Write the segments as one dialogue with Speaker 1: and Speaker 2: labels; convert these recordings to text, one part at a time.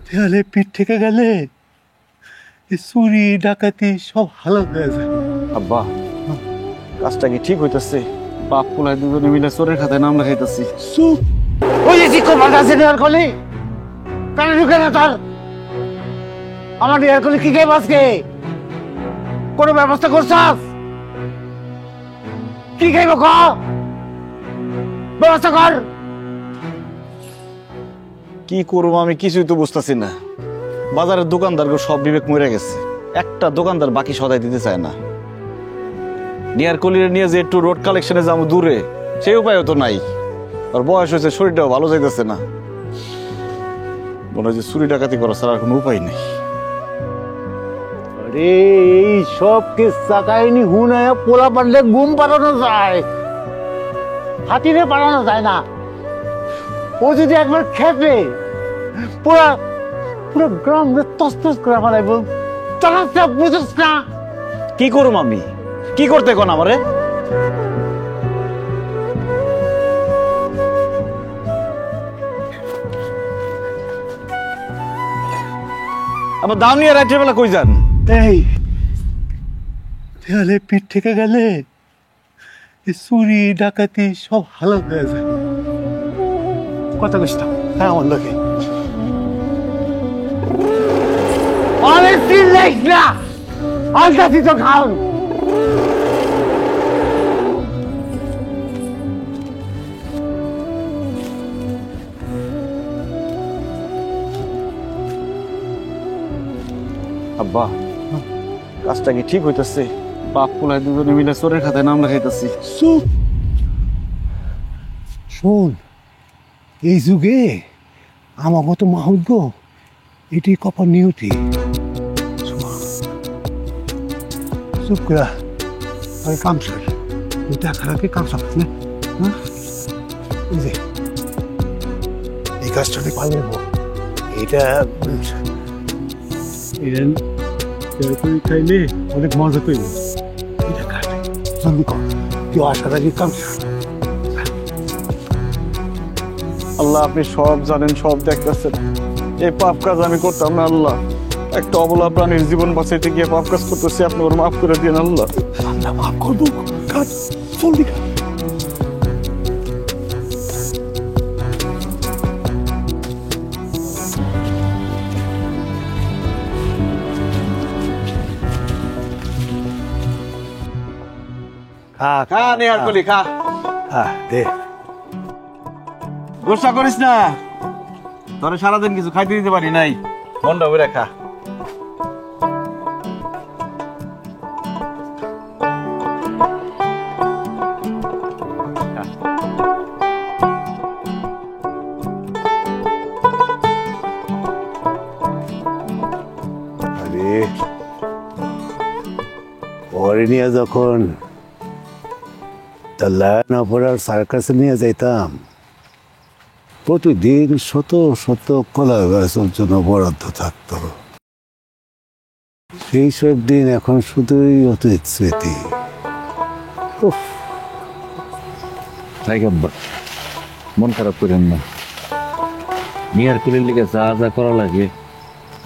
Speaker 1: দেয়ালে পিঠ থেকে গেলে চুরি ডাকাতি সব হালাত হয়ে যায়।
Speaker 2: আব্বা, কাজটা কি ঠিক হইতেছে? বাপ পোলায় দুজনে মিলে চোরের খাতায় নাম লেখাইতেছি।
Speaker 1: চুপ!
Speaker 3: ওই যে শিক্ষক মাদ্রাসে নেওয়ার কলি কেন ঢুকে না তোর? আমার নেওয়ার কলি কি খাইব আজকে? কোনো ব্যবস্থা করছস? কি খাইব ক? ব্যবস্থা কর।
Speaker 2: কি করবো আমি কিছুই তো বুঝতেছি না। বাজারের দোকানদার সব বিবেক মরে গেছে, একটা দোকানদার বাকি সদাই দিতে চায় না। নিয়ার কলিরে নিয়ে যে একটু রোড কালেকশনে যাবো দূরে, সেই উপায়ও তো নাই। আর বয়স হয়েছে, শরীরটাও ভালো যাইতেছে না। মনে হয় যে চুরি ডাকাতি করা ছাড়া আর কোনো উপায় নেই।
Speaker 3: আরে এই সব কিস্সা কাহিনী হুনায় পোলা পারলে ঘুম পাড়ানো যায়, হাতিরে পাড়ানো যায় না। ও যদি একবার খেপে পুরা পুরো গ্রাম তসতস করে ফেলাইব। চালাচ্ছে বুঝছ না?
Speaker 2: কি করুম আমি? কি করতে কোন আমারে? আবার দাম নিয়ে রাত্রে বেলা কই যান?
Speaker 1: এই দেয়ালে পিঠ থেকে গেলে চুরি ডাকাতি সব হালাত হয়ে যায়। কথা কইস না, হ্যাঁ আমার লোকে
Speaker 3: অনেক দিন লাইস না, আলতাছি তো খাও।
Speaker 2: আব্বা, কাজটা কি ঠিক হইতেছে? বাপ পোলায় দুজনে মিলে চোরের খাতায় নাম লেখাইতেছি।
Speaker 1: চুপ! শোন, এই যুগে আমার মতো মাহুজ্ঞ এটি কপাল নিয়তি। চুপ করে আগে কাম সার, দেখার আগে কাম সার না। হ্যাঁ, এই যে এই কাজটাকে পারলে এটা খাইলে অনেক মজা তৈরি। এটা খাই জলদি কর, কেউ আসার আগে কাম সার।
Speaker 2: আল্লাহ, আপনি সব জানেন, সব দেখতেছেন। এই পাপ কাজ আমি করতাম না আল্লাহ। একটা অবলা প্রাণীর জীবন বাঁচাইতে গিয়ে পাপ কাজ করতেছি, আপনি ওর মাফ করে দিন আল্লাহ।
Speaker 1: আমরা মাফ করবো, কাজ জলদি খা। খা
Speaker 2: খা নেহার কলি, খা।
Speaker 1: খা দে।
Speaker 2: গোসা করিস না, তোরে সারাদিন কিছু খাইতে দিতে পারি নাই। মনটা বেড়ে খা।
Speaker 1: আরে পরে নিয়ে যখন তার লায়ন অপরার সার্কাসে নিয়ে যাইতাম, প্রতিদিন শত শত কলা গাছের জন্য বরাদ্দ থাকতো। সেই সব দিন এখন শুধুই অতীত স্মৃতি। উফ!
Speaker 4: তাই আব্বা, মন খারাপ করেন না। নিয়ার কুলির লিগে যা যা করা লাগে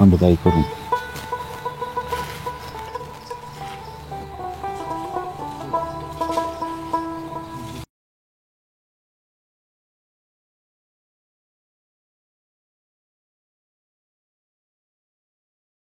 Speaker 4: আমরা তাই করুন।